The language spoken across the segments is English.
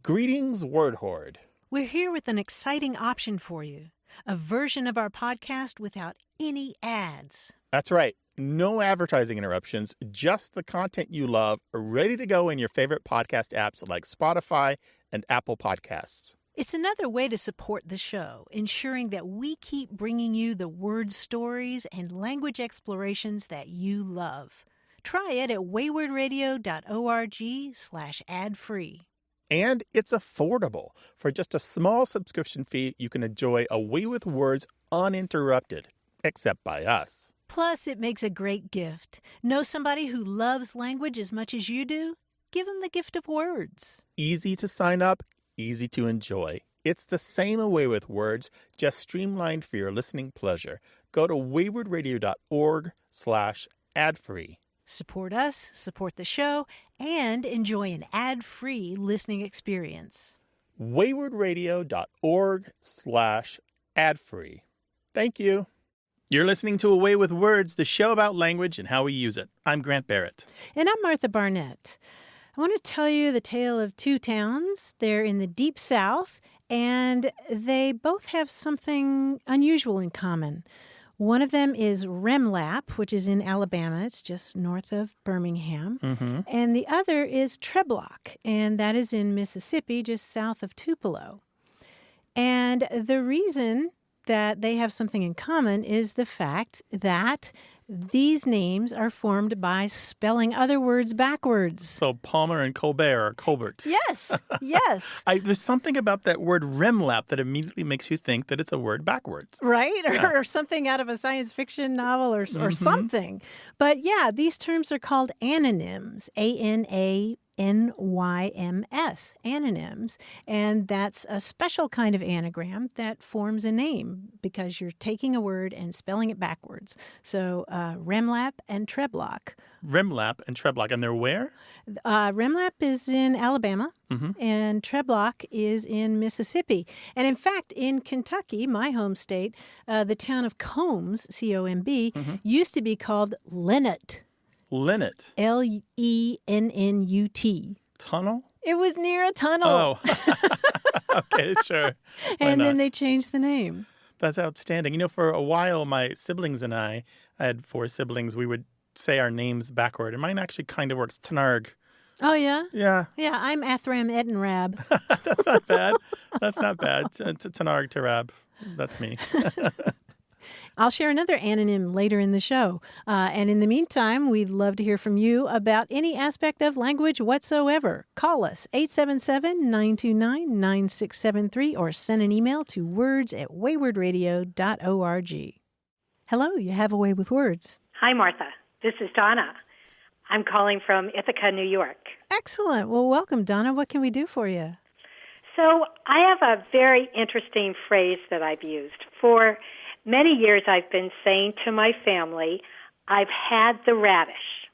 Greetings, Word Horde. We're here with an exciting option for you, a version of our podcast without any ads. That's right. No advertising interruptions, just the content you love, ready to go in your favorite podcast apps like Spotify and Apple Podcasts. It's another way to support the show, ensuring that we keep bringing you the word stories and language explorations that you love. Try it at waywardradio.org/ad-free. And it's affordable. For just a small subscription fee, you can enjoy A Way with Words uninterrupted, except by us. Plus, it makes a great gift. Know somebody who loves language as much as you do? Give them the gift of words. Easy to sign up, easy to enjoy. It's the same A Way with Words, just streamlined for your listening pleasure. Go to waywardradio.org/ad-free. Support us, support the show, and enjoy an ad-free listening experience. waywardradio.org/ad-free. Thank you. You're listening to A Way with Words, the show about language and how we use it. I'm Grant Barrett. And I'm Martha Barnett. I want to tell you the tale of two towns. They're in the Deep South, and they both have something unusual in common. One of them is Remlap, which is in Alabama. It's just north of Birmingham. Mm-hmm. And the other is Treblock, and that is in Mississippi, just south of Tupelo. And the reason that they have something in common is the fact that these names are formed by spelling other words backwards. So Palmer and Colbert or Colbert. Yes, yes. There's something about that word remlap that immediately makes you think that it's a word backwards. Right? Yeah. Or something out of a science fiction novel or something. But yeah, these terms are called anonyms, ANANYMS, anonyms. And that's a special kind of anagram that forms a name because you're taking a word and spelling it backwards. So Remlap and Treblock. Remlap and Treblock. And they're where? Remlap is in Alabama, and Treblock is in Mississippi. And in fact, in Kentucky, my home state, the town of Combs, C-O-M-B, used to be called Lennut. Lennut. L-E-N-N-U-T. Tunnel? It was near a tunnel. Oh. Okay, sure. And then they changed the name. That's outstanding. You know, for a while, my siblings and I had 4 siblings. We would say our names backward. And mine actually kind of works. Tanarg. Oh, yeah? Yeah. Yeah, I'm Athram Edenrab. That's not bad. That's not bad. Tanarg Tarab. That's me. I'll share another anonym later in the show. And in the meantime, we'd love to hear from you about any aspect of language whatsoever. Call us, 877-929-9673, or send an email to words@waywardradio.org. Hello, you have A Way with Words. Hi, Martha. This is Donna. I'm calling from Ithaca, New York. Excellent. Well, welcome, Donna. What can we do for you? So I have a very interesting phrase that I've used. For many years, I've been saying to my family, I've had the radish.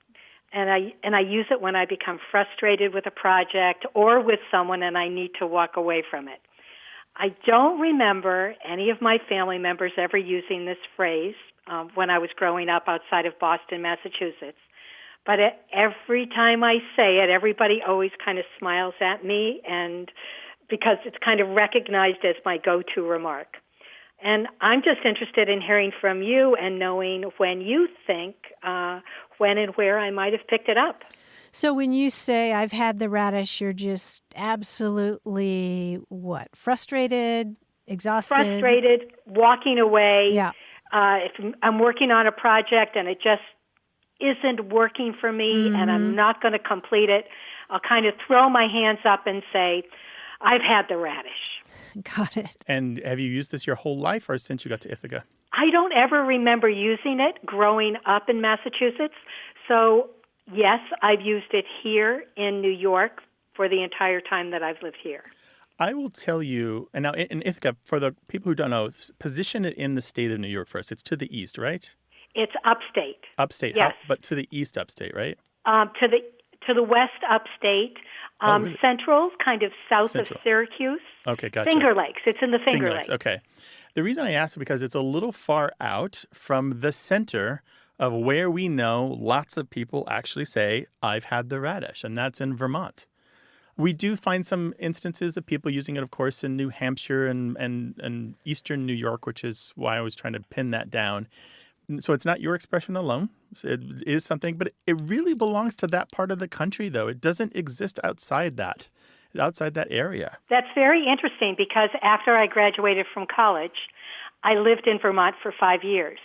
And I use it when I become frustrated with a project or with someone and I need to walk away from it. I don't remember any of my family members ever using this phrase when I was growing up outside of Boston, Massachusetts. But every time I say it, everybody always kind of smiles at me, and because it's kind of recognized as my go-to remark. And I'm just interested in hearing from you and knowing when you think, when and where I might have picked it up. So when you say I've had the radish, you're just absolutely, what, frustrated, exhausted? Frustrated, walking away. Yeah. If I'm working on a project and it just isn't working for me and I'm not going to complete it, I'll kind of throw my hands up and say, I've had the radish. Got it. And have you used this your whole life or since you got to Ithaca? I don't ever remember using it growing up in Massachusetts. So, yes, I've used it here in New York for the entire time that I've lived here. I will tell you, and now in Ithaca, for the people who don't know, position it in the state of New York first. It's to the east, right? It's upstate. Upstate, yes. But to the east upstate, right? To the west upstate. Really? Central, kind of south Central. of Syracuse. Okay, gotcha. Finger Lakes. It's in the Finger Lakes. Okay. The reason I asked is because it's a little far out from the center of where we know lots of people actually say, I've had the radish, and that's in Vermont. We do find some instances of people using it, of course, in New Hampshire and eastern New York, which is why I was trying to pin that down. So it's not your expression alone. It is something, but it really belongs to that part of the country, though. It doesn't exist outside that area. That's very interesting because after I graduated from college, I lived in Vermont for 5 years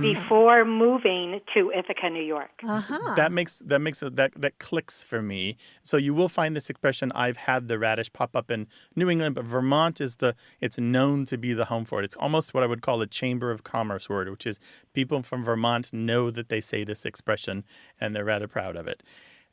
before moving to Ithaca, New York. That clicks for me. So you will find this expression, "I've had the radish," pop up in New England, but Vermont it's known to be the home for it. It's almost what I would call a Chamber of Commerce word, which is people from Vermont know that they say this expression and they're rather proud of it.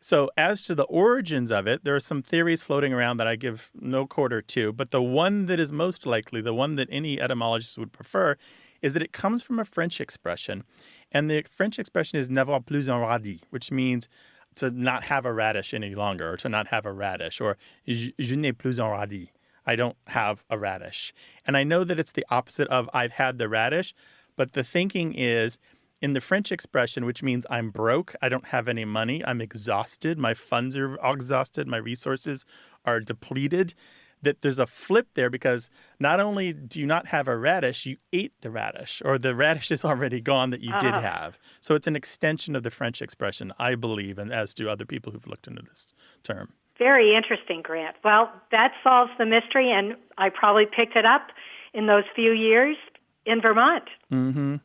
So as to the origins of it, there are some theories floating around that I give no quarter to, but the one that is most likely, the one that any etymologist would prefer, is that it comes from a French expression. And the French expression is "n'avoir plus un radis," which means to not have a radish any longer, or to not have a radish, or "je n'ai plus un radis." I don't have a radish. And I know that it's the opposite of "I've had the radish," but the thinking is, in the French expression, which means I'm broke, I don't have any money, I'm exhausted, my funds are exhausted, my resources are depleted, that there's a flip there because not only do you not have a radish, you ate the radish, or the radish is already gone that you did have. So it's an extension of the French expression, I believe, and as do other people who've looked into this term. Very interesting, Grant. Well, that solves the mystery, and I probably picked it up in those few years in Vermont. Mm-hmm.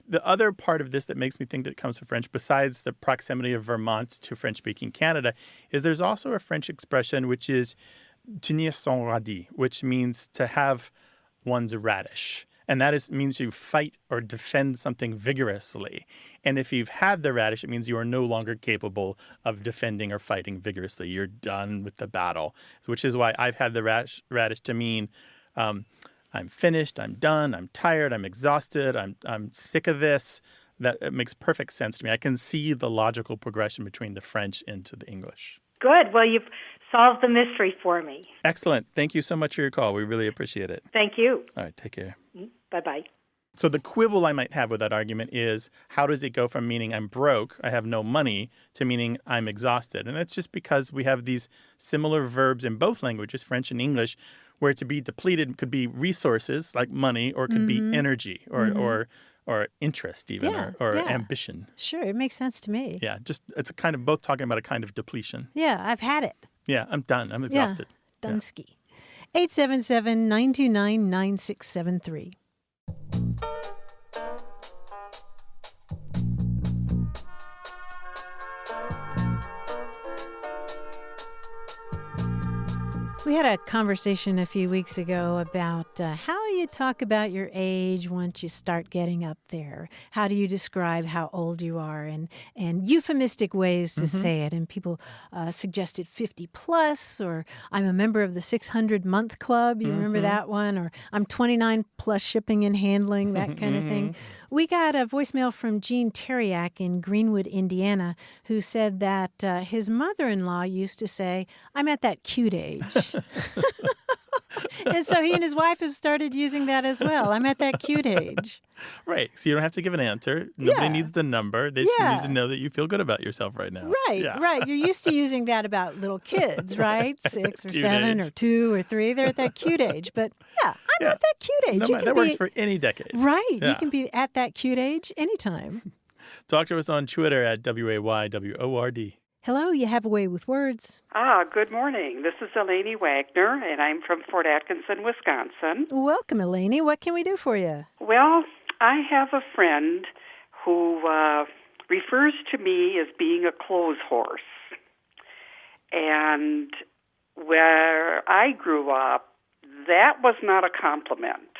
The other part of this that makes me think that it comes from French, besides the proximity of Vermont to French-speaking Canada, is there's also a French expression which is tenir son radis, which means to have one's radish. And that means you fight or defend something vigorously. And if you've had the radish, it means you are no longer capable of defending or fighting vigorously. You're done with the battle, which is why I've had the radish to mean I'm finished, I'm done, I'm tired, I'm exhausted, I'm sick of this. That it makes perfect sense to me. I can see the logical progression between the French into the English. Good. Well, you've solved the mystery for me. Excellent. Thank you so much for your call. We really appreciate it. Thank you. All right, take care. Bye-bye. So the quibble I might have with that argument is, how does it go from meaning I'm broke, I have no money, to meaning I'm exhausted? And that's just because we have these similar verbs in both languages, French and English, where to be depleted could be resources like money, or it could be energy or interest even, or ambition. Sure, it makes sense to me. Yeah, just it's a kind of both talking about a kind of depletion. Yeah, I've had it. Yeah, I'm done. I'm exhausted. Yeah, Dunsky. 877-929-9673. We had a conversation a few weeks ago about how you talk about your age once you start getting up there. How do you describe how old you are, and euphemistic ways to say it. And people suggested 50 plus, or I'm a member of the 600-month club. You remember that one? Or I'm 29 plus shipping and handling, that kind of thing. We got a voicemail from Gene Teriak in Greenwood, Indiana, who said that his mother-in-law used to say, "I'm at that cute age." And so he and his wife have started using that as well. I'm at that cute age. Right. So you don't have to give an answer. Nobody needs the number. They just need to know that you feel good about yourself right now. Right, right. You're used to using that about little kids, right? 6 or 7 or 2 or 3. They're at that cute age. But I'm at that cute age. No, that works for any decade. Right. Yeah. You can be at that cute age anytime. Talk to us on Twitter at WAYWORD. Hello, you have a way with words. Good morning. This is Eleni Wagner, and I'm from Fort Atkinson, Wisconsin. Welcome, Eleni. What can we do for you? Well, I have a friend who refers to me as being a clothes horse. And where I grew up, that was not a compliment.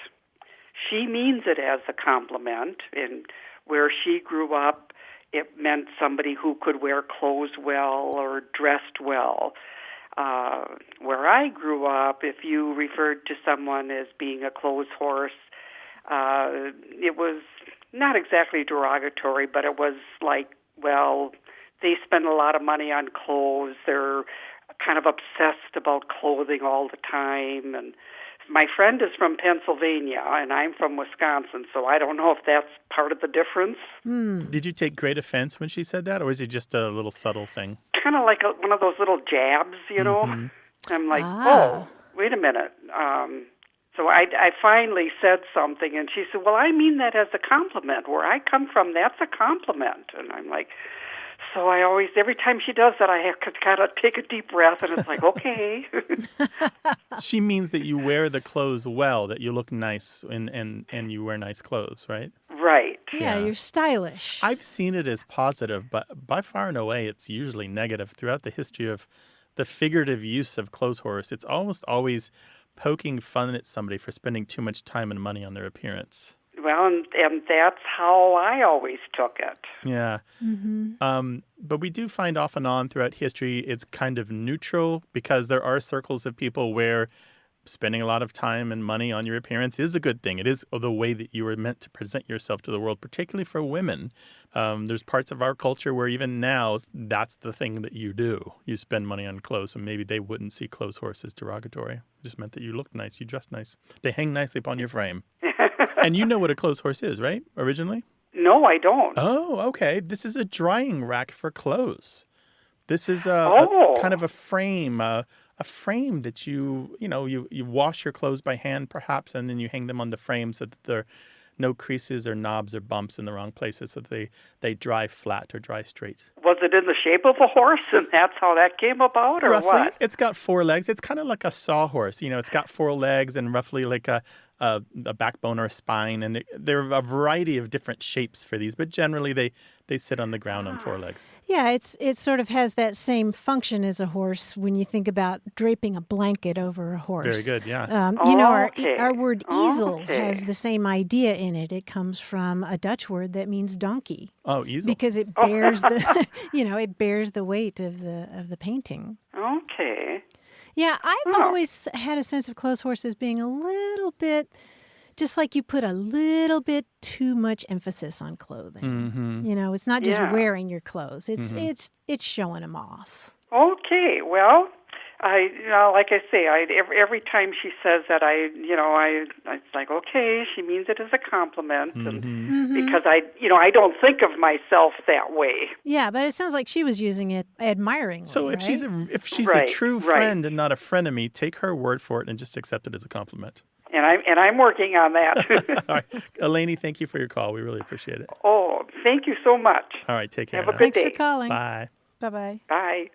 She means it as a compliment. And where she grew up, it meant somebody who could wear clothes well or dressed well. Where I grew up, if you referred to someone as being a clothes horse, it was not exactly derogatory, but it was like, well, they spend a lot of money on clothes. They're kind of obsessed about clothing all the time. And my friend is from Pennsylvania, and I'm from Wisconsin, so I don't know if that's part of the difference. Did you take great offense when she said that, or was it just a little subtle thing? Kind of like one of those little jabs, you know? I'm like, Ah. oh, wait a minute. So I finally said something, and she said, well, I mean that as a compliment. Where I come from, that's a compliment. And I'm like, so I always, every time she does that, I have to kind of take a deep breath, and it's like, okay. She means that you wear the clothes well, that you look nice and you wear nice clothes, right? Right. Yeah, you're stylish. I've seen it as positive, but by far and away, it's usually negative. Throughout the history of the figurative use of clothes horse, it's almost always poking fun at somebody for spending too much time and money on their appearance. Well, and that's how I always took it. Yeah. But we do find off and on throughout history it's kind of neutral because there are circles of people where spending a lot of time and money on your appearance is a good thing. It is the way that you were meant to present yourself to the world, particularly for women. There's parts of our culture where even now that's the thing that you do. You spend money on clothes, and maybe they wouldn't see clothes horse as derogatory. It just meant that you looked nice, you dressed nice. They hang nicely upon your frame. And you know what a clothes horse is, right, originally? No, I don't. Oh, okay. This is a drying rack for clothes. This is a kind of a frame that you wash your clothes by hand, perhaps, and then you hang them on the frame so that there are no creases or knobs or bumps in the wrong places, so that they dry flat or dry straight. Was it in the shape of a horse, and that's how that came about, or Roughly, what? it's got 4 legs. It's kind of like a sawhorse. It's got 4 legs and roughly like a backbone or a spine, and there are a variety of different shapes for these, but generally they sit on the ground on 4 legs. Yeah, it sort of has that same function as a horse when you think about draping a blanket over a horse. Very good, yeah. Our word easel has the same idea in it. It comes from a Dutch word that means donkey. Oh, easel. Because it bears the it bears the weight of the painting. Okay. Yeah, I've always had a sense of clothes horses being a little bit, just like you put a little bit too much emphasis on clothing. Mm-hmm. It's not just wearing your clothes; it's showing them off. Okay. Well, like I say, every time she says that, it's like, okay, she means it as a compliment, and because I don't think of myself that way. Yeah, but it sounds like she was using it admiringly. So if right? she's a true friend and not a frenemy, take her word for it and just accept it as a compliment. And I'm working on that. All right. Eleni, thank you for your call. We really appreciate it. Oh, thank you so much. All right, take care. Have a now. good Thanks day. for calling. Bye. Bye-bye. Bye.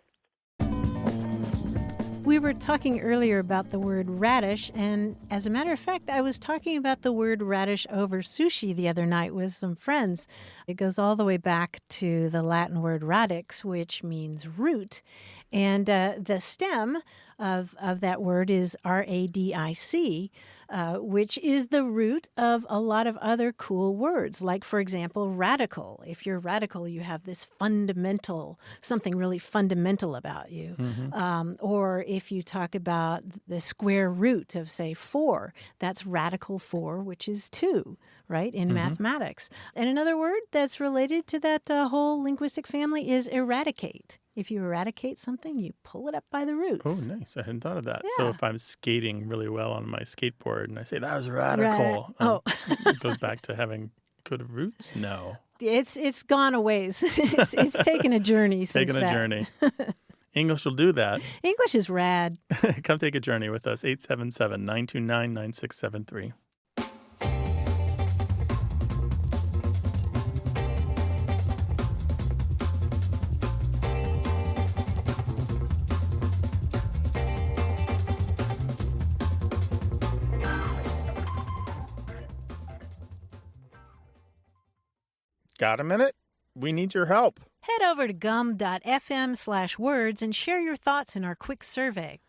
We were talking earlier about the word radish, and as a matter of fact, I was talking about the word radish over sushi the other night with some friends. It goes all the way back to the Latin word radix, which means root, and the stem of that word is radic, which is the root of a lot of other cool words, like, for example, radical. If you're radical, you have this something really fundamental about you. Or if you talk about the square root of, say, 4, that's radical 4, which is 2, right, in mathematics. And another word that's related to that whole linguistic family is eradicate. If you eradicate something, you pull it up by the roots. Oh, nice. I hadn't thought of that. Yeah. So if I'm skating really well on my skateboard and I say, that was radical, it goes back to having good roots? No. It's gone a ways. It's taken a journey since Taking a that. journey. English will do that. English is rad. Come take a journey with us, 877-929-9673. Got a minute? We need your help. Head over to gum.fm/words and share your thoughts in our quick survey.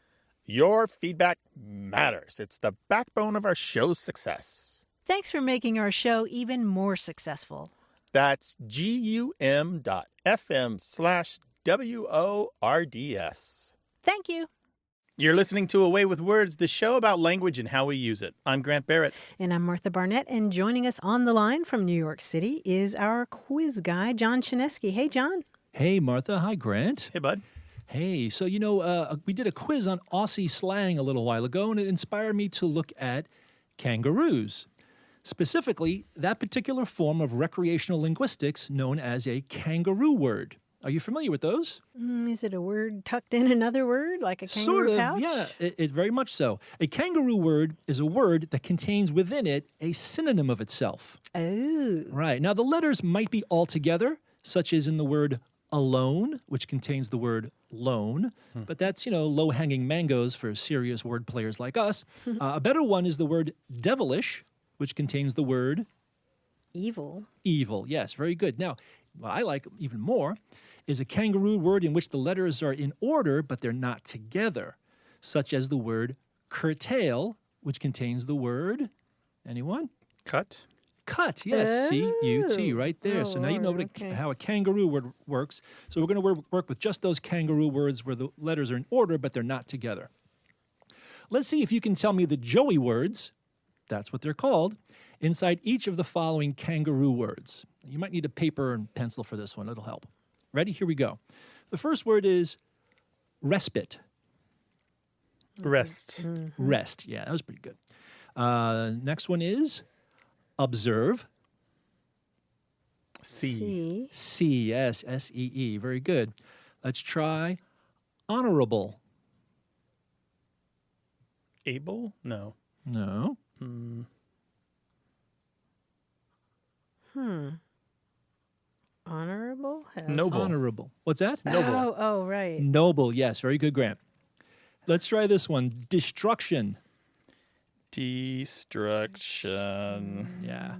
Your feedback matters. It's the backbone of our show's success. Thanks for making our show even more successful. That's gum.fm/WORDS. Thank you. You're listening to Away with Words, the show about language and how we use it. I'm Grant Barrett. And I'm Martha Barnett, and joining us on the line from New York City is our quiz guy, John Chinesky. Hey, John. Hey, Martha. Hi, Grant. Hey, bud. Hey, so, we did a quiz on Aussie slang a little while ago, and it inspired me to look at kangaroos. Specifically, that particular form of recreational linguistics known as a kangaroo word. Are you familiar with those? Is it a word tucked in another word, like a kangaroo Sort of, pouch? yeah. It very much so. A kangaroo word is a word that contains within it a synonym of itself. Oh. Right. Now, the letters might be all together, such as in the word alone, which contains the word lone, but that's, low-hanging mangoes for serious word players like us. A better one is the word devilish, which contains the word Evil. evil. Yes, very good. Now, what I like even more is a kangaroo word in which the letters are in order, but they're not together, such as the word curtail, which contains the word, anyone? Cut. Cut, yes, C-U-T, right there. Oh, So now you know Lord, okay. how a kangaroo word works. So we're going to work with just those kangaroo words where the letters are in order, but they're not together. Let's see if you can tell me the Joey words, that's what they're called, inside each of the following kangaroo words. You might need a paper and pencil for this one. It'll help. Ready? Here we go. The first word is respite. Rest. Rest. Yeah, that was pretty good. Next one is observe. See. C, yes, S-E-E. Very good. Let's try honorable. Able? No. No. Honorable? Noble. Honorable. What's that? Oh, right. Noble, yes. Very good, Grant. Let's try this one. Destruction. Destruction. Yeah.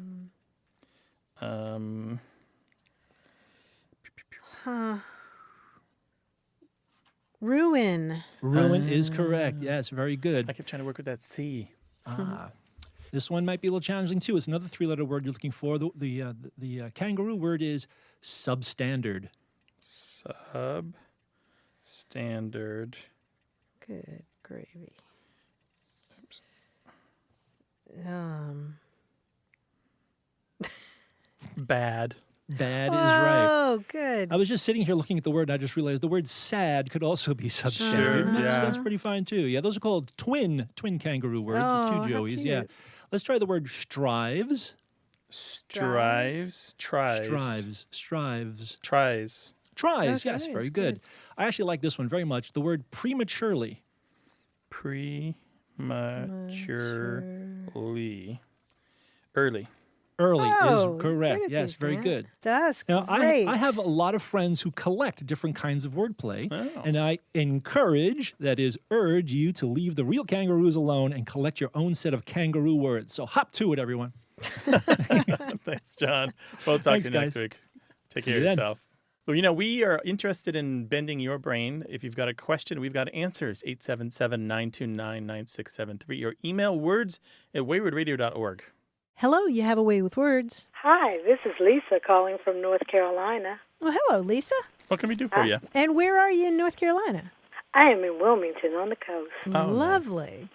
Ruin. Ruin is correct. Yes, very good. I kept trying to work with that C. This one might be a little challenging too. It's another three-letter word you're looking for. The kangaroo word is substandard. Substandard. Good gravy. Bad. Bad is right. Oh, good. I was just sitting here looking at the word, and I just realized the word sad could also be substandard. And yeah. That's pretty fine too. Yeah, those are called twin kangaroo words with Oh, two how joeys. Yeah. cute. Let's try the word strives. Strives. Tries. Strives. Tries. Tries, Okay, yes, very it's good. good. I actually like this one very much. The word prematurely. Prematurely. Early. Early Oh, is correct. look at Yes, these, very Grant. good. That's Now, great. I have a lot of friends who collect different kinds of wordplay, Oh. and I encourage, that is, urge you to leave the real kangaroos alone and collect your own set of kangaroo words. So hop to it, everyone. Thanks, John. We'll talk Thanks, to you next guys. week. Take See care you of then. yourself. Well, we are interested in bending your brain. If you've got a question, we've got answers. 877-929-9673 or email words@waywardradio.org. Hello, you have a way with words. Hi, this is Lisa calling from North Carolina. Well, hello, Lisa. What can we do for you? And where are you in North Carolina? I am in Wilmington on the coast. Oh, Lovely.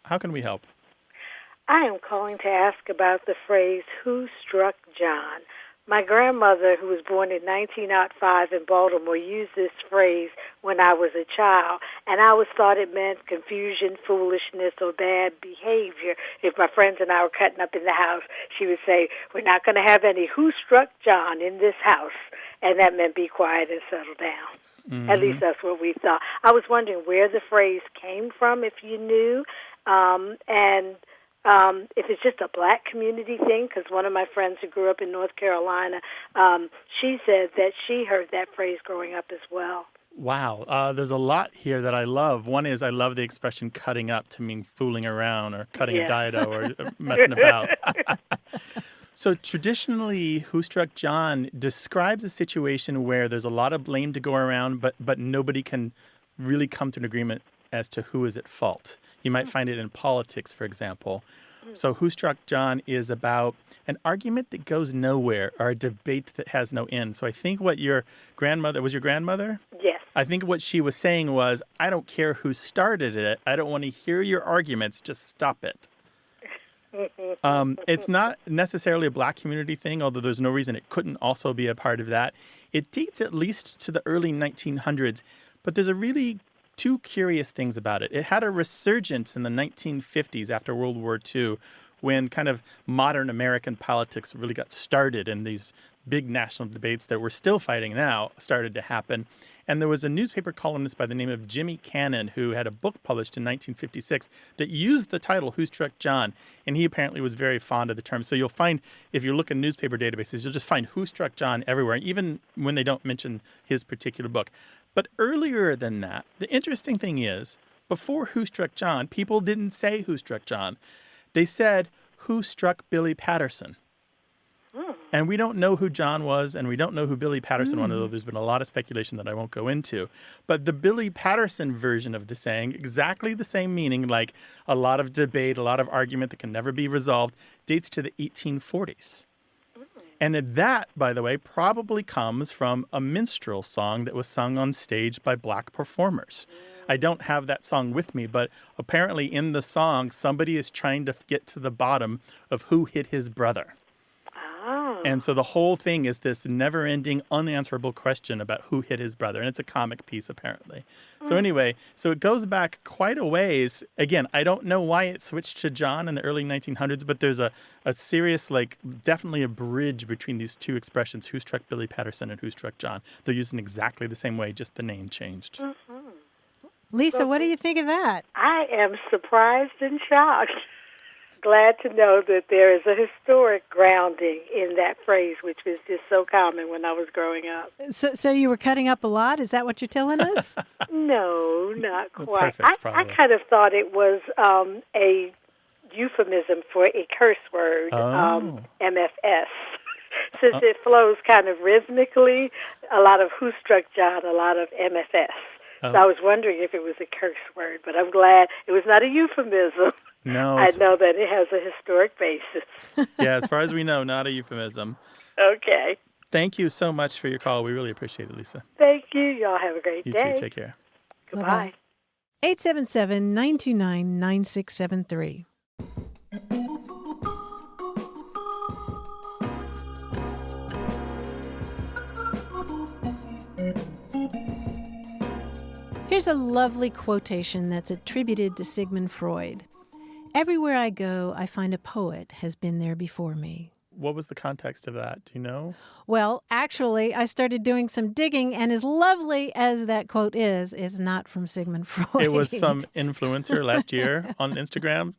How can we help? I am calling to ask about the phrase, who struck John? My grandmother, who was born in 1905 in Baltimore, used this phrase when I was a child, and I always thought it meant confusion, foolishness, or bad behavior. If my friends and I were cutting up in the house, she would say, we're not going to have any who struck John in this house, and that meant be quiet and settle down. At least that's what we thought. I was wondering where the phrase came from, if you knew, and if it's just a black community thing, because one of my friends who grew up in North Carolina, she said that she heard that phrase growing up as well. Wow. There's a lot here that I love. One is I love the expression cutting up to mean fooling around or cutting a dido or messing about. So traditionally, Who Struck John describes a situation where there's a lot of blame to go around, but nobody can really come to an agreement as to who is at fault. You might find it in politics, for example. So Who Struck John is about an argument that goes nowhere or a debate that has no end. So I think what your grandmother, was your grandmother? Yes. I think what she was saying was, I don't care who started it. I don't want to hear your arguments. Just stop it. It's not necessarily a black community thing, although there's no reason it couldn't also be a part of that. It dates at least to the early 1900s, but there's a really two curious things about it. It had a resurgence in the 1950s after World War II when kind of modern American politics really got started and these big national debates that we're still fighting now started to happen. And there was a newspaper columnist by the name of Jimmy Cannon who had a book published in 1956 that used the title Who Struck John? And he apparently was very fond of the term. So you'll find, if you look in newspaper databases, you'll just find Who Struck John everywhere, even when they don't mention his particular book. But earlier than that, the interesting thing is, before Who Struck John, people didn't say Who Struck John. They said, Who Struck Billy Patterson? And we don't know who John was, and we don't know who Billy Patterson was, although there's been a lot of speculation that I won't go into. But the Billy Patterson version of the saying, exactly the same meaning, like a lot of debate, a lot of argument that can never be resolved, dates to the 1840s. And that, by the way, probably comes from a minstrel song that was sung on stage by black performers. I don't have that song with me, but apparently in the song, somebody is trying to get to the bottom of who hit his brother. And so the whole thing is this never-ending, unanswerable question about who hit his brother. And it's a comic piece, apparently. So anyway, so it goes back quite a ways. Again, I don't know why it switched to John in the early 1900s, but there's a serious, definitely a bridge between these two expressions, Who Struck Billy Patterson and Who Struck John. They're used in exactly the same way, just the name changed. Lisa, what do you think of that? I am surprised and shocked. Glad to know that there is a historic grounding in that phrase, which was just so common when I was growing up. So you were cutting up a lot? Is that what you're telling us? No, not quite. Perfect, I kind of thought it was a euphemism for a curse word, MFS. Since it flows kind of rhythmically, a lot of Who Struck John, a lot of MFS. So I was wondering if it was a curse word, but I'm glad it was not a euphemism. No. I know that it has a historic basis. Yeah, as far as we know, not a euphemism. Okay. Thank you so much for your call. We really appreciate it, Lisa. Thank you. Y'all have a great You day. too. Take care. Goodbye. 877-929-9673. Here's a lovely quotation that's attributed to Sigmund Freud. Everywhere I go, I find a poet has been there before me. What was the context of that? Do you know? Well, actually, I started doing some digging, and as lovely as that quote is not from Sigmund Freud. It was some influencer last year on Instagram.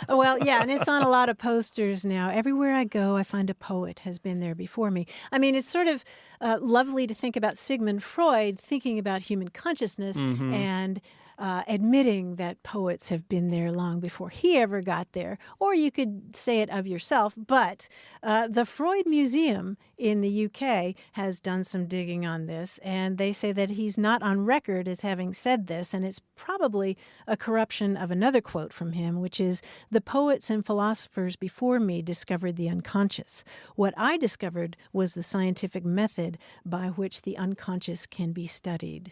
Well, yeah, and it's on a lot of posters now. Everywhere I go, I find a poet has been there before me. I mean, it's sort of lovely to think about Sigmund Freud thinking about human consciousness and admitting that poets have been there long before he ever got there. Or you could say it of yourself. But the Freud Museum in the UK has done some digging on this, and they say that he's not on record as having said this, and it's probably a corruption of another quote from him, which is, "The poets and philosophers before me discovered the unconscious. What I discovered was the scientific method by which the unconscious can be studied."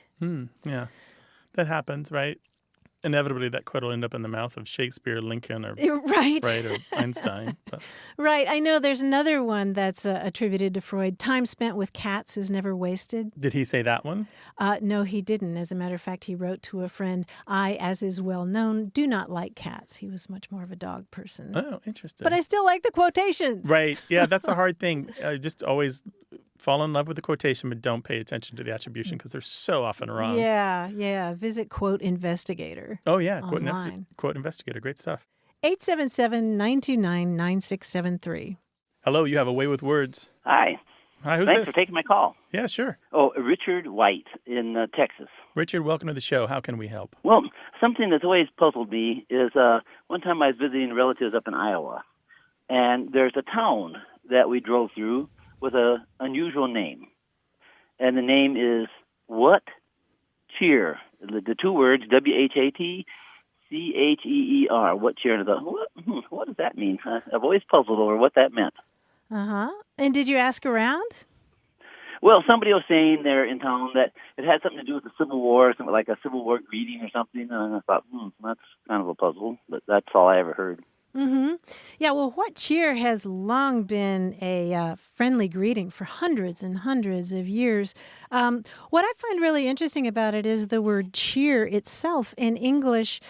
Yeah. That happens, right? Inevitably, that quote will end up in the mouth of Shakespeare, Lincoln, or Right. or Einstein. But. Right. I know there's another one that's attributed to Freud. Time spent with cats is never wasted. Did he say that one? No, he didn't. As a matter of fact, he wrote to a friend, I, as is well known, do not like cats. He was much more of a dog person. Oh, interesting. But I still like the quotations. Right. Yeah, that's a hard thing. Just always fall in love with the quotation, but don't pay attention to the attribution because they're so often wrong. Yeah. Visit Quote Investigator. Oh, yeah. Online. Quote Investigator. Great stuff. 877-929-9673. Hello, you have a way with words. Hi. Hi, who's Thanks this? for taking my call. Yeah, sure. Oh, Richard White in Texas. Richard, welcome to the show. How can we help? Well, something that's always puzzled me is one time I was visiting relatives up in Iowa, and there's a town that we drove through with an unusual name. And the name is What Cheer. The two words, WHATCHEER, What Cheer. And I thought, what does that mean? I've always puzzled over what that meant. Uh-huh. And did you ask around? Well, somebody was saying there in town that it had something to do with the Civil War, something like a Civil War greeting or something. And I thought, that's kind of a puzzle, but that's all I ever heard. Mm-hmm. Yeah, well, what cheer has long been a friendly greeting for hundreds and hundreds of years. What I find really interesting about it is the word cheer itself in English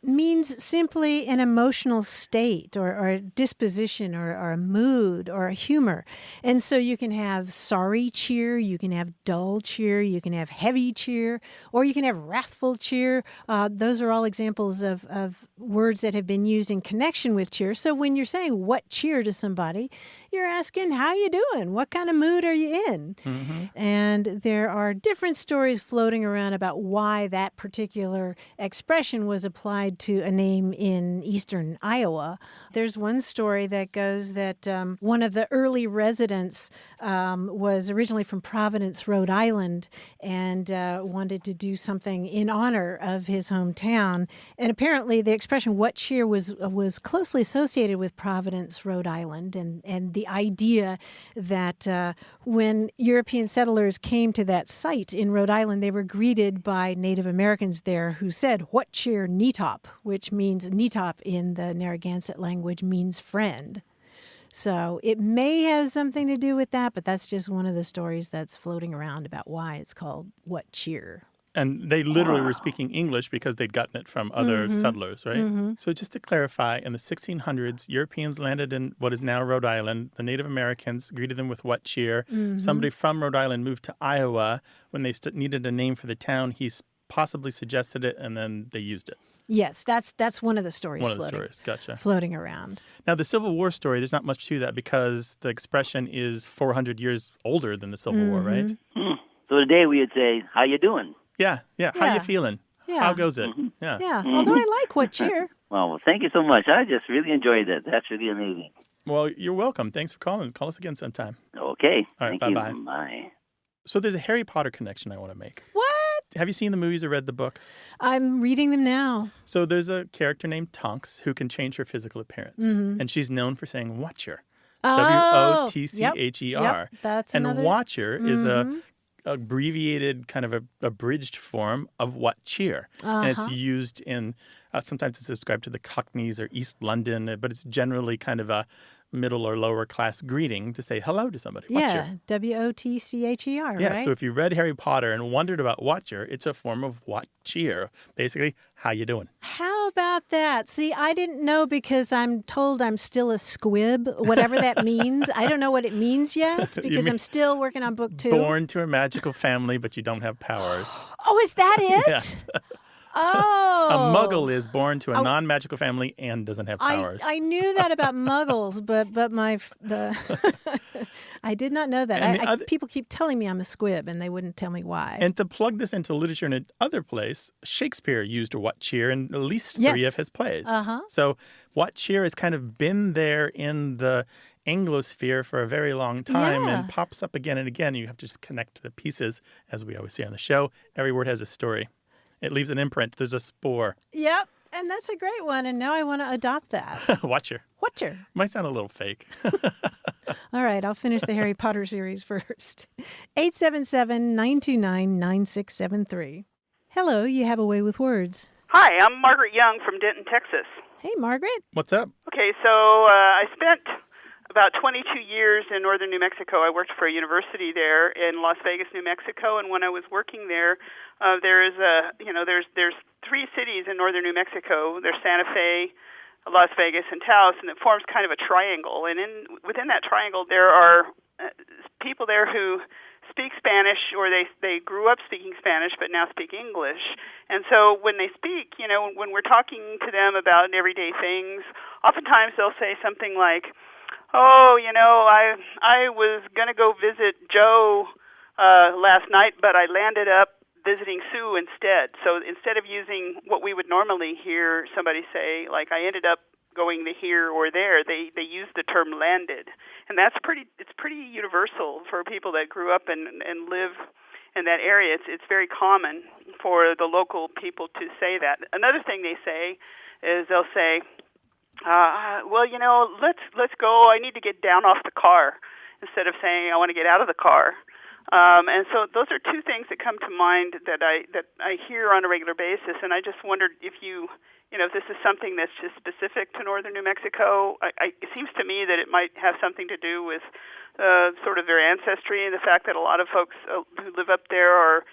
means simply an emotional state or a disposition or a mood or a humor. And so you can have sorry cheer, you can have dull cheer, you can have heavy cheer, or you can have wrathful cheer. Those are all examples of words that have been used in connection with cheer. So when you're saying what cheer to somebody, you're asking, how you doing? What kind of mood are you in? Mm-hmm. And there are different stories floating around about why that particular expression was applied to a name in eastern Iowa. There's one story that goes that one of the early residents was originally from Providence, Rhode Island, and wanted to do something in honor of his hometown. And apparently the expression what cheer was closely associated with Providence, Rhode Island, and the idea that when European settlers came to that site in Rhode Island, they were greeted by Native Americans there who said, what cheer Neetop, which means Neetop in the Narragansett language means friend. So it may have something to do with that, but that's just one of the stories that's floating around about why it's called what cheer. And they literally were speaking English because they'd gotten it from other settlers, right? Mm-hmm. So just to clarify, in the 1600s, Europeans landed in what is now Rhode Island. The Native Americans greeted them with what cheer. Mm-hmm. Somebody from Rhode Island moved to Iowa. When they needed a name for the town, he possibly suggested it, and then they used it. Yes, that's one of the stories. Gotcha. Floating around. Now, the Civil War story, there's not much to that because the expression is 400 years older than the Civil War, right? So today we would say, how you doing? Yeah. How you feeling? Yeah. How goes it? Mm-hmm. Yeah. Although I like what cheer. Well, thank you so much. I just really enjoyed it. That's really amazing. Well, you're welcome. Thanks for calling. Call us again sometime. Okay. All right, thank bye-bye. You. Bye. So there's a Harry Potter connection I want to make. What? Have you seen the movies or read the books? I'm reading them now. So there's a character named Tonks who can change her physical appearance. Mm-hmm. And she's known for saying Watcher. Wotcher. Yep. That's and another... Watcher is a abbreviated kind of a abridged form of what cheer. And it's used in, sometimes it's ascribed to the Cockneys or East London, but it's generally kind of a middle or lower class greeting to say hello to somebody. Yeah, Wotcher, right? Yeah, so if you read Harry Potter and wondered about Watcher, it's a form of what cheer. Basically, how you doing? How about that? See, I didn't know because I'm told I'm still a squib, whatever that means. I don't know what it means yet because I'm still working on book 2. Born to a magical family, but you don't have powers. Oh, is that it? Yes. Oh. A muggle is born to a non-magical family and doesn't have powers. I knew that about muggles, but I did not know that. People keep telling me I'm a squib, and they wouldn't tell me why. And to plug this into literature in another place, Shakespeare used what cheer in at least 3 of his plays. So what cheer has kind of been there in the Anglosphere for a very long time and pops up again and again. You have to just connect the pieces, as we always say on the show. Every word has a story. It leaves an imprint. There's a spore. Yep. And that's a great one. And now I want to adopt that. Watcher. Might sound a little fake. All right. I'll finish the Harry Potter series first. 877-929-9673. Hello. You have a way with words. Hi. I'm Margaret Young from Denton, Texas. Hey, Margaret. What's up? Okay. So I spent about 22 years in northern New Mexico. I worked for a university there in Las Vegas, New Mexico, and when I was working there, there's 3 cities in northern New Mexico. There's Santa Fe, Las Vegas, and Taos, and it forms kind of a triangle. And within that triangle, there are people there who speak Spanish, or they grew up speaking Spanish but now speak English. And so when they speak, when we're talking to them about everyday things, oftentimes they'll say something like, "Oh, I was going to go visit Joe last night, but I landed up visiting Sue instead." So instead of using what we would normally hear somebody say, like, "I ended up going to here or there," they use the term landed. And it's pretty universal for people that grew up and live in that area. It's very common for the local people to say that. Another thing they say is they'll say, let's go. I need to get down off the car, instead of saying I want to get out of the car. And so those are 2 things that come to mind that I hear on a regular basis. And I just wondered if if this is something that's just specific to northern New Mexico. It seems to me that it might have something to do with sort of their ancestry and the fact that a lot of folks who live up there are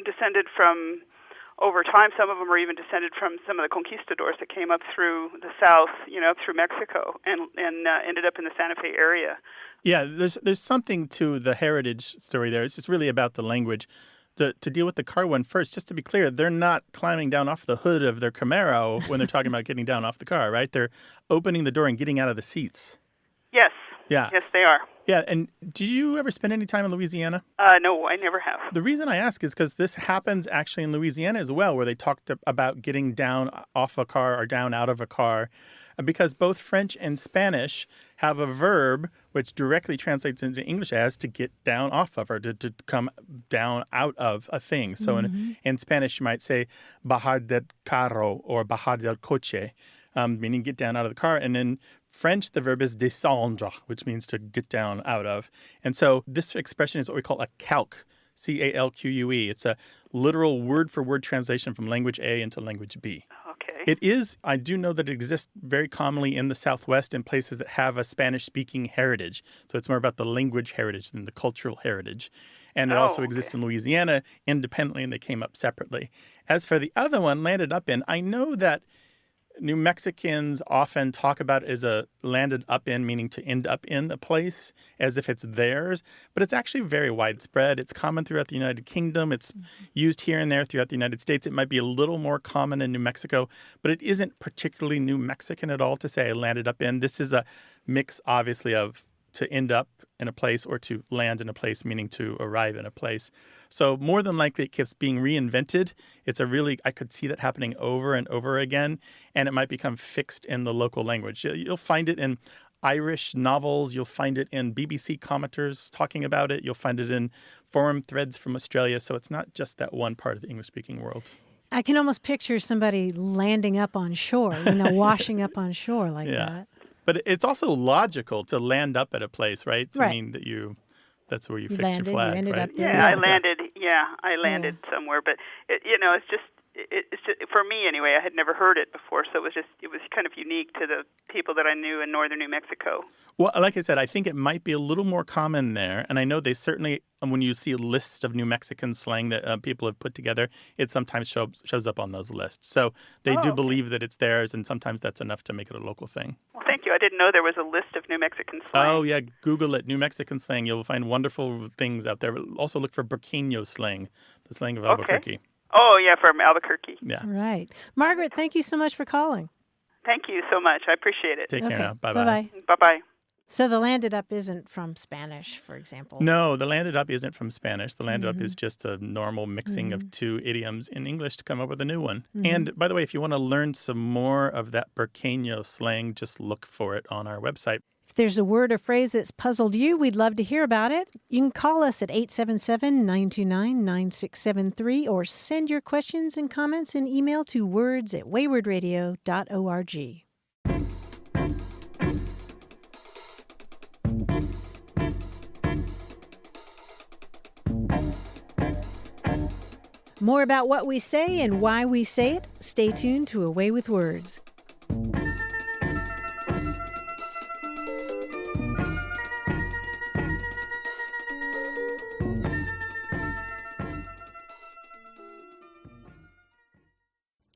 descended from over time, some of them are even descended from some of the conquistadors that came up through the south, up through Mexico, and ended up in the Santa Fe area. Yeah, there's something to the heritage story there. It's just really about the language. To deal with the car one first, just to be clear, they're not climbing down off the hood of their Camaro when they're talking about getting down off the car, right? They're opening the door and getting out of the seats. Yes. Yeah. Yes, they are. Yeah, and did you ever spend any time in Louisiana? No, I never have. The reason I ask is because this happens actually in Louisiana as well, where they talked about getting down off a car or down out of a car, because both French and Spanish have a verb which directly translates into English as to get down off of or to come down out of a thing. So in Spanish, you might say bajar del carro or bajar del coche, meaning get down out of the car. And in French, the verb is descendre, which means to get down out of. And so this expression is what we call a calque, C-A-L-Q-U-E. It's a literal word-for-word translation from language A into language B. Okay. It is, I do know that it exists very commonly in the Southwest in places that have a Spanish-speaking heritage. So it's more about the language heritage than the cultural heritage. And it also exists in Louisiana independently, and they came up separately. As for the other one, landed up in, I know that New Mexicans often talk about it as a landed up in, meaning to end up in a place as if it's theirs, but it's actually very widespread. It's common throughout the United Kingdom. It's used here and there throughout the United States. It might be a little more common in New Mexico, but it isn't particularly New Mexican at all to say I landed up in. This is a mix, obviously, of to end up in a place or to land in a place, meaning to arrive in a place. So more than likely it keeps being reinvented. I could see that happening over and over again, and it might become fixed in the local language. You'll find it in Irish novels. You'll find it in BBC commenters talking about it. You'll find it in forum threads from Australia. So it's not just that one part of the English-speaking world. I can almost picture somebody landing up on shore, washing up on shore like that. But it's also logical to land up at a place, right? To mean that that's where you fixed landed, your flag, you ended right? up there. Yeah, I landed somewhere, but it's just for me anyway. I had never heard it before, so it was kind of unique to the people that I knew in northern New Mexico. Well, like I said, I think it might be a little more common there, and I know they certainly, when you see a list of New Mexican slang that people have put together, it sometimes shows up on those lists. So they do believe that it's theirs, and sometimes that's enough to make it a local thing. Well, thank you. I didn't know there was a list of New Mexican slang. Oh, yeah. Google it, New Mexican slang. You'll find wonderful things out there. Also look for Burqueño slang, the slang of Albuquerque. Oh, yeah, from Albuquerque. Yeah. Right. Margaret, thank you so much for calling. Thank you so much. I appreciate it. Take care now. Bye-bye. Bye-bye. Bye-bye. So the landed up isn't from Spanish, for example. No, the landed up isn't from Spanish. The landed up is just a normal mixing of two idioms in English to come up with a new one. And by the way, if you want to learn some more of that Burqueño slang, just look for it on our website. If there's a word or phrase that's puzzled you, we'd love to hear about it. You can call us at 877-929-9673 or send your questions and comments in email to words@waywardradio.org. More about what we say and why we say it, stay tuned to A Way with Words.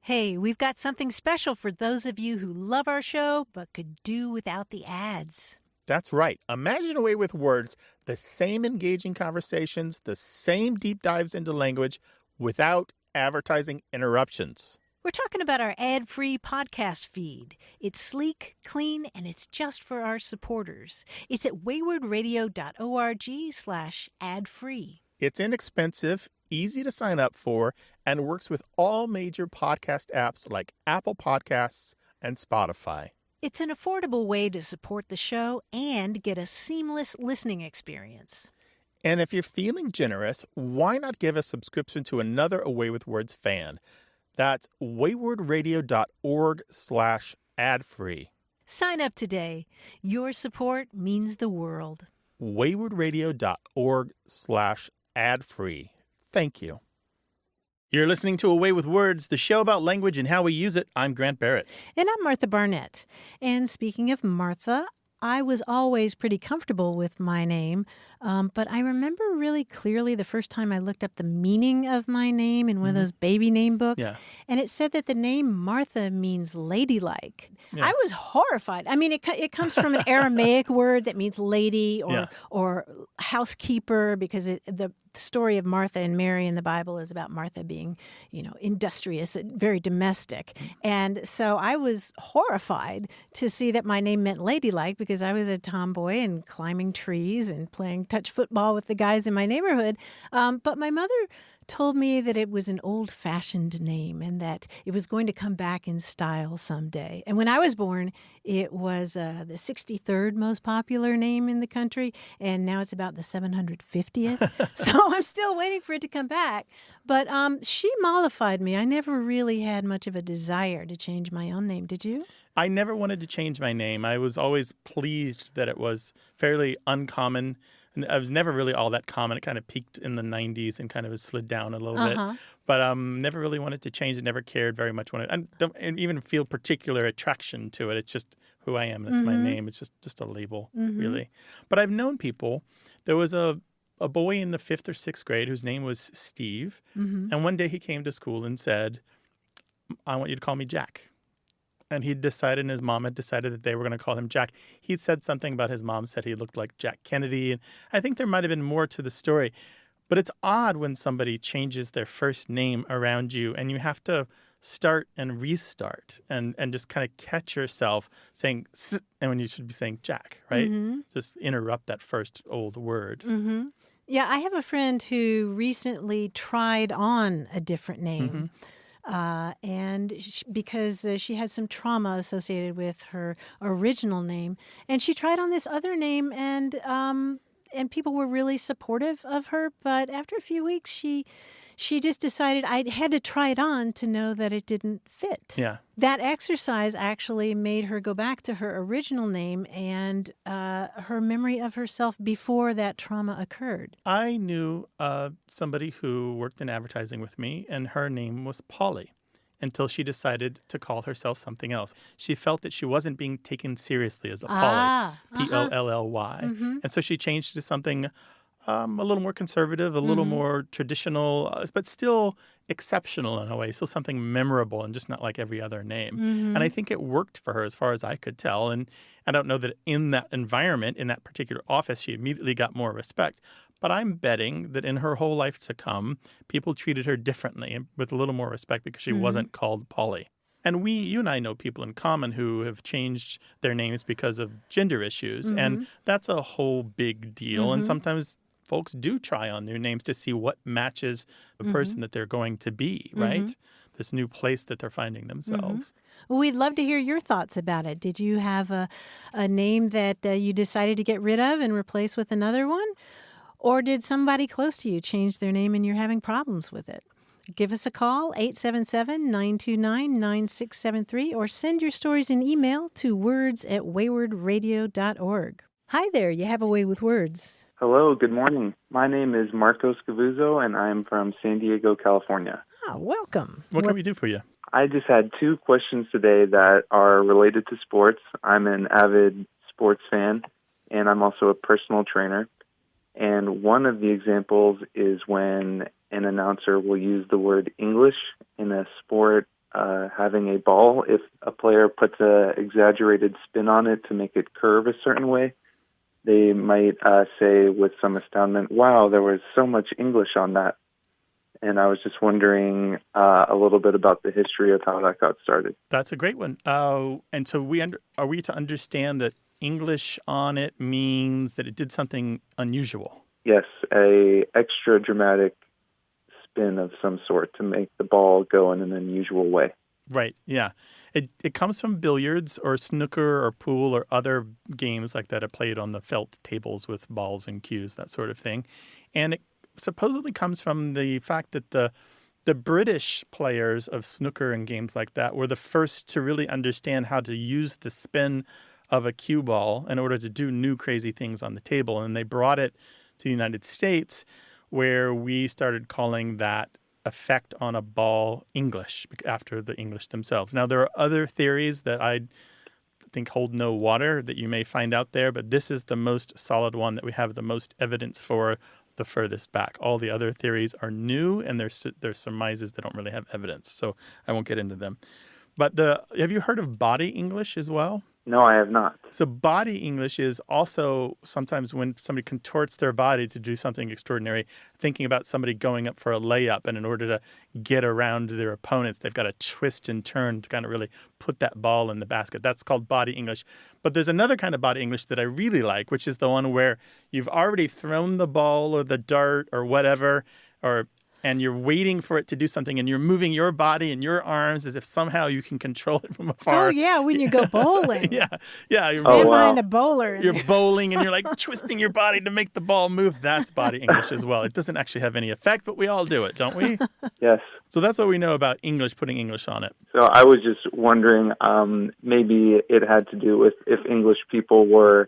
Hey, we've got something special for those of you who love our show but could do without the ads. That's right. Imagine A Way with Words, the same engaging conversations, the same deep dives into language without advertising interruptions. We're talking about our ad-free podcast feed. It's sleek, clean, and it's just for our supporters. It's at waywardradio.org/ad-free. It's inexpensive, easy to sign up for, and works with all major podcast apps like Apple Podcasts and Spotify. It's an affordable way to support the show and get a seamless listening experience. And if you're feeling generous, why not give a subscription to another A Way with Words fan? That's waywardradio.org/ad-free. Sign up today. Your support means the world. waywardradio.org/ad-free. Thank you. You're listening to A Way with Words, the show about language and how we use it. I'm Grant Barrett. And I'm Martha Barnett. And speaking of Martha, I was always pretty comfortable with my name But I remember really clearly the first time I looked up the meaning of my name in one of those baby name books, Yeah. and it said that the name Martha means ladylike. Yeah. I was horrified. I mean, it comes from an Aramaic word that means lady Yeah. or housekeeper, because the story of Martha and Mary in the Bible is about Martha being, industrious, very domestic. And so I was horrified to see that my name meant ladylike, because I was a tomboy and climbing trees and playing touch football with the guys in my neighborhood. But my mother told me that it was an old-fashioned name and that it was going to come back in style someday. And when I was born, it was the 63rd most popular name in the country, and now it's about the 750th. So I'm still waiting for it to come back. But she mollified me. I never really had much of a desire to change my own name. Did you? I never wanted to change my name. I was always pleased that it was fairly uncommon. And I was never really all that common. It kind of peaked in the 90s and kind of has slid down a little bit. But never really wanted to change it, never cared very much. I don't even feel particular attraction to it. It's just who I am. It's my name. It's just a label, really. But I've known people. There was a boy in the 5th or 6th grade whose name was Steve. And one day he came to school and said, I want you to call me Jack. And he decided, and his mom had decided that they were going to call him Jack. He'd said something about his mom said he looked like Jack Kennedy. And I think there might have been more to the story. But it's odd when somebody changes their first name around you and you have to start and restart and just kind of catch yourself saying, and when you should be saying Jack, right? Just interrupt that first old word. Yeah, I have a friend who recently tried on a different name. Because she had some trauma associated with her original name, and she tried on this other name, and people were really supportive of her. But after a few weeks, she just decided I had to try it on to know that it didn't fit. Yeah. That exercise actually made her go back to her original name and her memory of herself before that trauma occurred. I knew somebody who worked in advertising with me, and her name was Polly until she decided to call herself something else. She felt that she wasn't being taken seriously as a Polly, P-O-L-L-Y. And so she changed to something a little more conservative, a little more traditional, but still exceptional in a way, still something memorable and just not like every other name. And I think it worked for her as far as I could tell. And I don't know that in that environment, in that particular office, she immediately got more respect. But I'm betting that in her whole life to come, people treated her differently and with a little more respect because she wasn't called Polly. And you and I know people in common who have changed their names because of gender issues. And that's a whole big deal. And sometimes folks do try on new names to see what matches the person that they're going to be, right? This new place that they're finding themselves. Well, we'd love to hear your thoughts about it. Did you have a name that you decided to get rid of and replace with another one? Or did somebody close to you change their name and you're having problems with it? Give us a call, 877-929-9673, or send your stories in email to words@waywardradio.org. Hi there, you have a way with words. Hello, good morning. My name is Marcos Cavuzzo, and I'm from San Diego, California. Ah, welcome. What can we do for you? I just had 2 questions today that are related to sports. I'm an avid sports fan, and I'm also a personal trainer. And one of the examples is when an announcer will use the word English in a sport, having a ball. If a player puts an exaggerated spin on it to make it curve a certain way, they might say with some astoundment, wow, there was so much English on that. And I was just wondering a little bit about the history of how that got started. That's a great one. And so are we to understand that English on it means that it did something unusual? Yes, a extra dramatic spin of some sort to make the ball go in an unusual way. Right, yeah. It comes from billiards or snooker or pool or other games like that are played on the felt tables with balls and cues, that sort of thing. And it supposedly comes from the fact that the British players of snooker and games like that were the first to really understand how to use the spin of a cue ball in order to do new crazy things on the table. And they brought it to the United States, where we started calling that effect on a ball English after the English themselves. Now, there are other theories that I think hold no water that you may find out there, but this is the most solid one that we have the most evidence for the furthest back. All the other theories are new, and there's surmises that don't really have evidence, so I won't get into them. But have you heard of body English as well? No, I have not. So body English is also sometimes when somebody contorts their body to do something extraordinary, thinking about somebody going up for a layup, and in order to get around their opponents, they've got to twist and turn to kind of really put that ball in the basket. That's called body English. But there's another kind of body English that I really like, which is the one where you've already thrown the ball or the dart or whatever, and you're waiting for it to do something, and you're moving your body and your arms as if somehow you can control it from afar. Oh, yeah, when you go bowling. Yeah. You're Stand behind a bowler. You're bowling, and you're like twisting your body to make the ball move. That's body English as well. It doesn't actually have any effect, but we all do it, don't we? Yes. So that's what we know about English, putting English on it. So I was just wondering, maybe it had to do with if English people were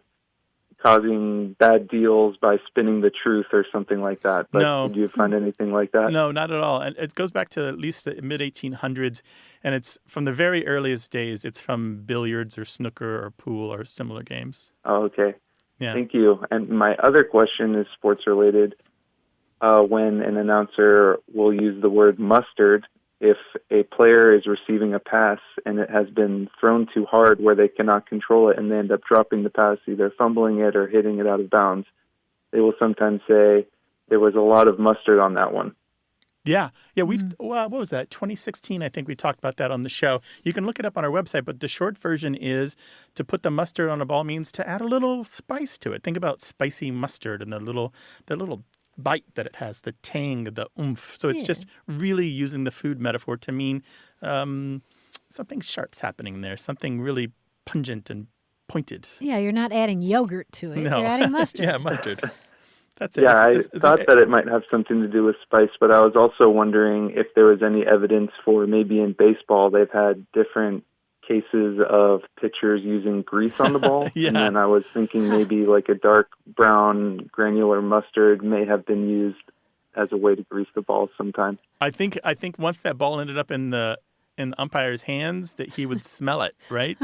causing bad deals by spinning the truth or something like that. But No. did you find anything like that? No, not at all. And it goes back to at least the mid-1800s, and it's from the very earliest days. It's from billiards or snooker or pool or similar games. Oh, okay. Yeah. Thank you. And my other question is sports-related. When an announcer will use the word mustard, if a player is receiving a pass and it has been thrown too hard where they cannot control it and they end up dropping the pass, either fumbling it or hitting it out of bounds, they will sometimes say there was a lot of mustard on that one. Yeah. What was that? 2016, I think we talked about that on the show. You can look it up on our website, but the short version is to put the mustard on a ball means to add a little spice to it. Think about spicy mustard and the little bite that it has, the tang, the oomph. So it's just really using the food metaphor to mean something sharp's happening there, something really pungent and pointed. Yeah, you're not adding yogurt to it. No. You're adding mustard. Yeah, mustard. That's it. Yeah, I thought that it might have something to do with spice, but I was also wondering if there was any evidence for maybe in baseball they've had different cases of pitchers using grease on the ball. Yeah. And then I was thinking maybe like a dark brown granular mustard may have been used as a way to grease the ball sometime. I think once that ball ended up in the umpire's hands, that he would smell it, right?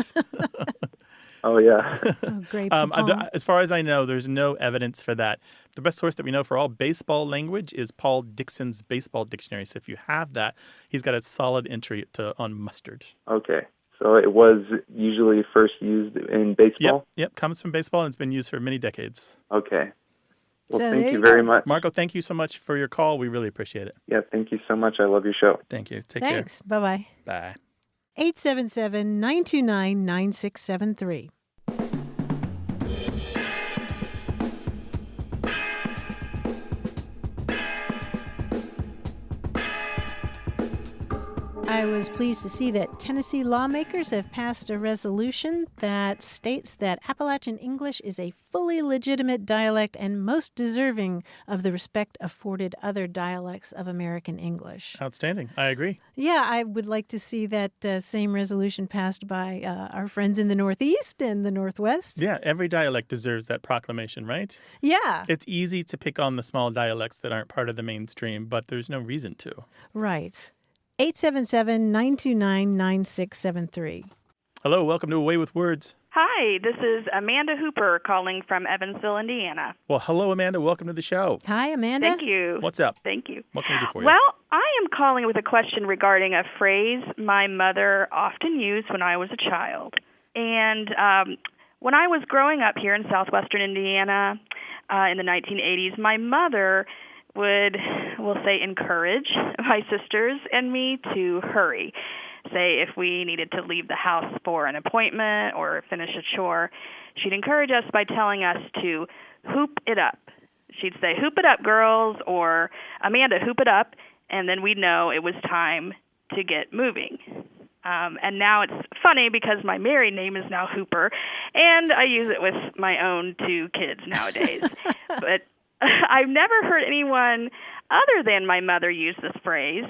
Oh, yeah. Oh, great. As far as I know, there's no evidence for that. The best source that we know for all baseball language is Paul Dixon's Baseball Dictionary. So if you have that, he's got a solid entry on mustard. Okay. So it was usually first used in baseball? Yep. Comes from baseball, and it's been used for many decades. Okay. Well, So thank there you you very go. much. Marco, thank you so much for your call. We really appreciate it. Yeah, thank you so much. I love your show. Thank you. Take Thanks. Bye-bye. care. Bye. 877-929-9673. I was pleased to see that Tennessee lawmakers have passed a resolution that states that Appalachian English is a fully legitimate dialect and most deserving of the respect afforded other dialects of American English. Outstanding. I agree. Yeah, I would like to see that same resolution passed by our friends in the Northeast and the Northwest. Yeah, every dialect deserves that proclamation, right? Yeah, It's easy to pick on the small dialects that aren't part of the mainstream, but there's no reason to. right. 877-929-9673. Hello, welcome to Away with Words. Hi, this is Amanda Hooper calling from Evansville, Indiana. Well, hello, Amanda. Welcome to the show. Hi, Amanda. Thank you. What's up? Thank you. What can we do for you? Well, I am calling with a question regarding a phrase my mother often used when I was a child. And when I was growing up here in southwestern Indiana in the 1980s, my mother would, we'll say, encourage my sisters and me to hurry. Say if we needed to leave the house for an appointment or finish a chore, she'd encourage us by telling us to hoop it up. She'd say, "Hoop it up, girls," or "Amanda, hoop it up," and then we'd know it was time to get moving. And now it's funny because my married name is now Hooper, and I use it with my own two kids nowadays. But I've never heard anyone other than my mother use this phrase.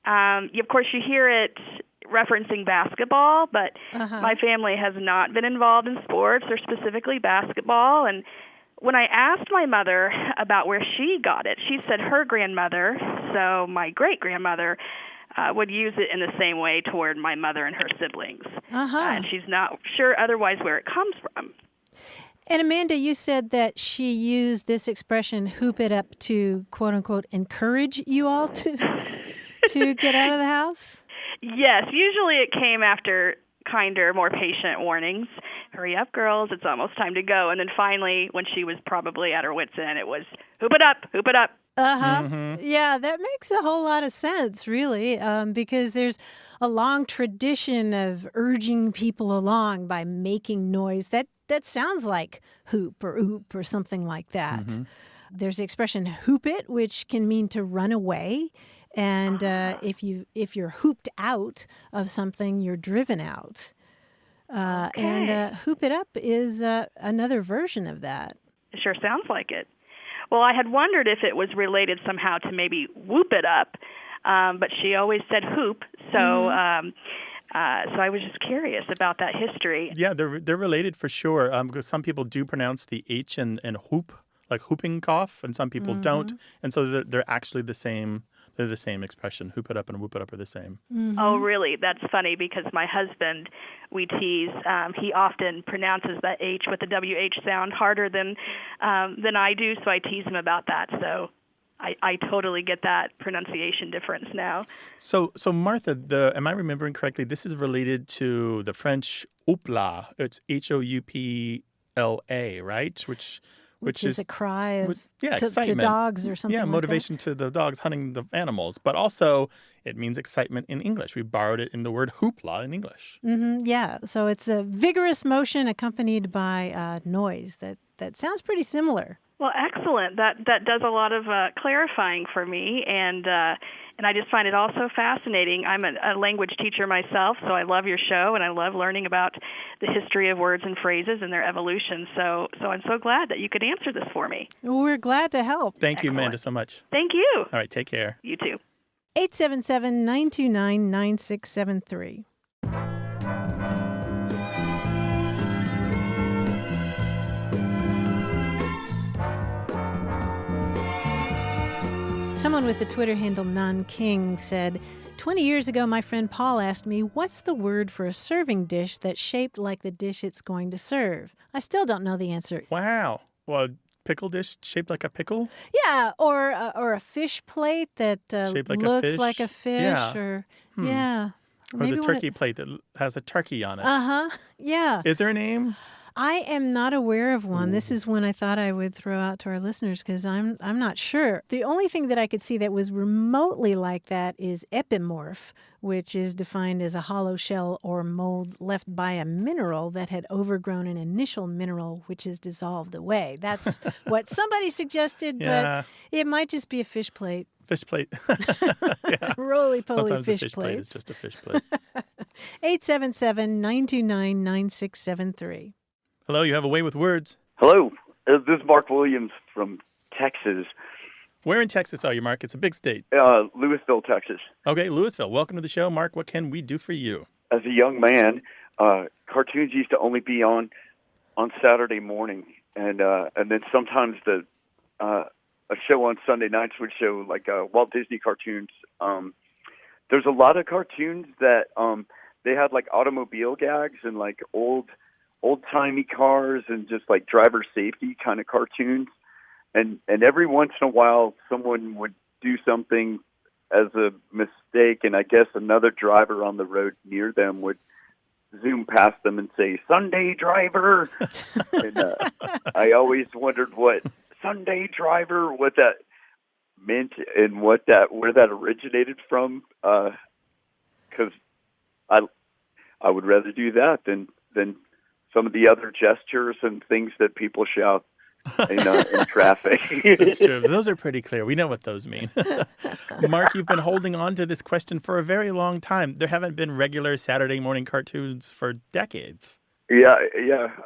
Of course, you hear it referencing basketball, but my family has not been involved in sports or specifically basketball. And when I asked my mother about where she got it, she said her grandmother, so my great-grandmother, would use it in the same way toward my mother and her siblings. Uh-huh. And she's not sure otherwise where it comes from. And Amanda, you said that she used this expression, hoop it up, to, quote unquote, encourage you all to get out of the house? Yes, usually it came after kinder, more patient warnings. Hurry up, girls, it's almost time to go. And then finally, when she was probably at her wits' end, it was, hoop it up, hoop it up. Uh-huh. Mm-hmm. Yeah, that makes a whole lot of sense, really, because there's a long tradition of urging people along by making noise that sounds like hoop or oop or something like that. Mm-hmm. There's the expression hoop it, which can mean to run away. And if you're hooped out of something, you're driven out. And hoop it up is another version of that. It sure sounds like it. Well, I had wondered if it was related somehow to maybe whoop it up, but she always said hoop, so so I was just curious about that history. Yeah, they're related for sure, because some people do pronounce the H and hoop, like whooping cough, and some people don't, and so they're actually the same. They're the same expression. Hoop it up and whoop it up are the same. Mm-hmm. Oh, really? That's funny because my husband, we tease, he often pronounces the H with the WH sound harder than I do, so I tease him about that. So I totally get that pronunciation difference now. So Martha, am I remembering correctly? This is related to the French houpla. It's HOUPLA, right? Which is a cry of to excitement. dogs or something Yeah, like motivation to the dogs hunting the animals. But also, it means excitement in English. We borrowed it in the word hoopla in English. Mm-hmm, yeah, so it's a vigorous motion accompanied by noise. That sounds pretty similar. Well, excellent. That does a lot of clarifying for me, and I just find it also fascinating. I'm a language teacher myself, so I love your show, and I love learning about the history of words and phrases and their evolution. So I'm so glad that you could answer this for me. Well, we're glad to help. Thank you, Amanda, so much. Thank you. All right, take care. You too. 877-929-9673. Someone with the Twitter handle NonKing said, 20 years ago, my friend Paul asked me, what's the word for a serving dish that's shaped like the dish it's going to serve? I still don't know the answer. Wow. Well, pickle dish shaped like a pickle? Yeah, or a fish plate that Shaped like looks a fish? like a fish. Yeah. Or Or the turkey plate that has a turkey on it. Uh-huh, yeah. Is there a name? I am not aware of one. This is one I thought I would throw out to our listeners because I'm not sure. The only thing that I could see that was remotely like that is epimorph, which is defined as a hollow shell or mold left by a mineral that had overgrown an initial mineral which is dissolved away. That's what somebody suggested, but it might just be a fish plate. Fish plate. Yeah. Roly-poly Sometimes fish a fish plate is just a fish plate. 877-929-9673. Hello, you have a way with words. Hello, this is Mark Williams from Texas. Where in Texas are you, Mark? It's a big state. Louisville, Texas. Okay, Louisville. Welcome to the show, Mark. What can we do for you? As a young man, cartoons used to only be on Saturday morning, and then sometimes a show on Sunday nights would show like Walt Disney cartoons. There's a lot of cartoons that they had like automobile gags and like old-timey cars and just like driver safety kind of cartoons. And every once in a while, someone would do something as a mistake, and I guess another driver on the road near them would zoom past them and say, "Sunday driver." And I always wondered what Sunday driver, what that meant and where that originated from, because I would rather do that than some of the other gestures and things that people shout in traffic. That's true. Those are pretty clear. We know what those mean. Mark, you've been holding on to this question for a very long time. There haven't been regular Saturday morning cartoons for decades. Yeah.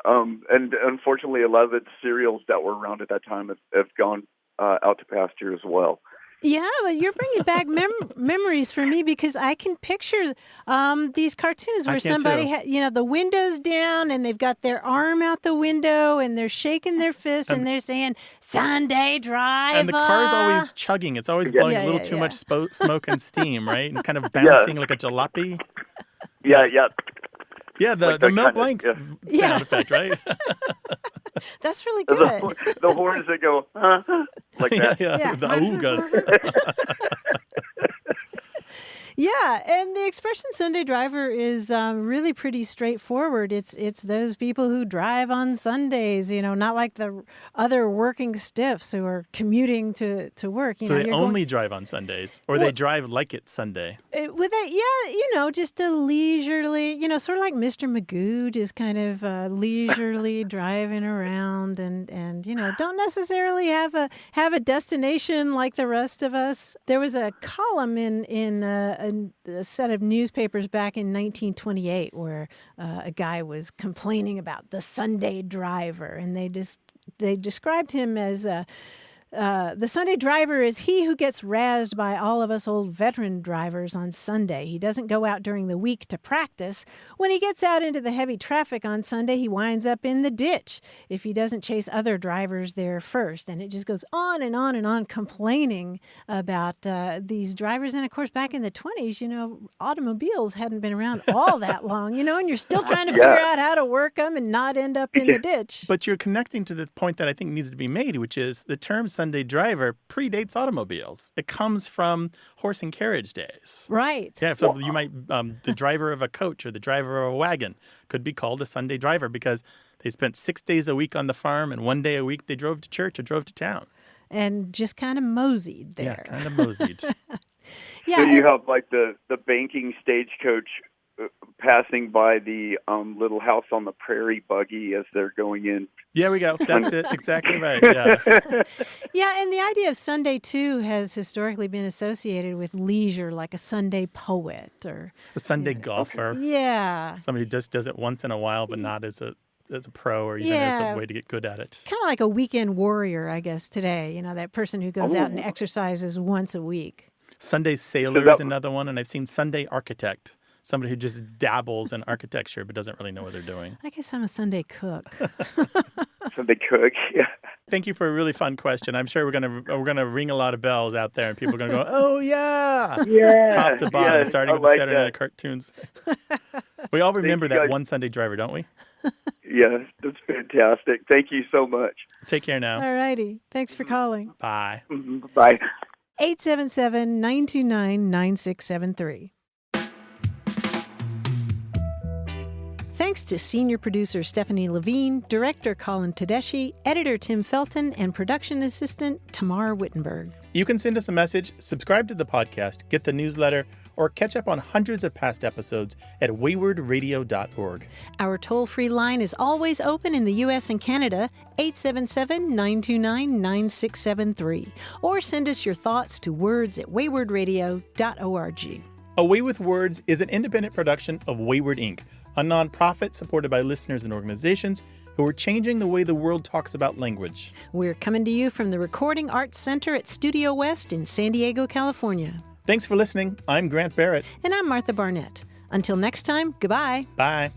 And unfortunately, a lot of the serials that were around at that time have gone out to pasture as well. Yeah, but you're bringing back memories for me because I can picture these cartoons where somebody, the window's down and they've got their arm out the window and they're shaking their fist and they're saying, Sunday driver. And the car's always chugging. It's always blowing a little too much smoke and steam, right? And kind of bouncing like a jalopy. Yeah. Yeah, the Mel Blanc sound effect, right? That's really good. The horns that go, like that. Yeah. The oogas. Yeah, and the expression Sunday driver is really pretty straightforward. It's those people who drive on Sundays, not like the other working stiffs who are commuting to work. So they only drive on Sundays, or they drive like it's Sunday? Just a leisurely, sort of like Mr. Magoo, just kind of leisurely driving around and don't necessarily have a destination like the rest of us. There was a column in a set of newspapers back in 1928 where a guy was complaining about the Sunday driver, and they described him as the Sunday driver is he who gets razzed by all of us old veteran drivers on Sunday. He doesn't go out during the week to practice. When he gets out into the heavy traffic on Sunday, he winds up in the ditch if he doesn't chase other drivers there first. And it just goes on and on and on, complaining about these drivers. And of course, back in the 20s, automobiles hadn't been around all that long, and you're still trying to figure out how to work them and not end up in the ditch. But you're connecting to the point that I think needs to be made, which is the term Sunday driver predates automobiles. It comes from horse and carriage days. Right. Yeah, so you might, the driver of a coach or the driver of a wagon could be called a Sunday driver because they spent 6 days a week on the farm and 1 day a week they drove to church or drove to town. And just kind of moseyed there. Yeah, kind of moseyed. So you have like the banking stagecoach passing by the little house on the prairie buggy as they're going in. Yeah, we go. That's it. Exactly right. Yeah. Yeah, and the idea of Sunday, too, has historically been associated with leisure, like a Sunday poet or a Sunday golfer. Yeah. Somebody who just does it once in a while, but not as a pro or even as a way to get good at it. Kind of like a weekend warrior, I guess, today. That person who goes out and exercises once a week. Sunday sailor is another one, and I've seen Sunday architect. Somebody who just dabbles in architecture but doesn't really know what they're doing. I guess I'm a Sunday cook. Sunday cook, yeah. Thank you for a really fun question. I'm sure we're gonna ring a lot of bells out there, and people are gonna go, "Oh yeah, top to bottom, starting with the Saturday Night cartoons." We all remember that one Sunday driver, don't we? Yes, that's fantastic. Thank you so much. Take care now. All righty. Thanks for calling. Bye. Bye. 877-929-9673. Thanks to senior producer Stephanie Levine, director Colin Tedeschi, editor Tim Felton, and production assistant Tamar Wittenberg. You can send us a message, subscribe to the podcast, get the newsletter, or catch up on hundreds of past episodes at waywardradio.org. Our toll-free line is always open in the U.S. and Canada, 877-929-9673. Or send us your thoughts to words@waywardradio.org. A Way with Words is an independent production of Wayward Inc., a nonprofit supported by listeners and organizations who are changing the way the world talks about language. We're coming to you from the Recording Arts Center at Studio West in San Diego, California. Thanks for listening. I'm Grant Barrett. And I'm Martha Barnett. Until next time, goodbye. Bye.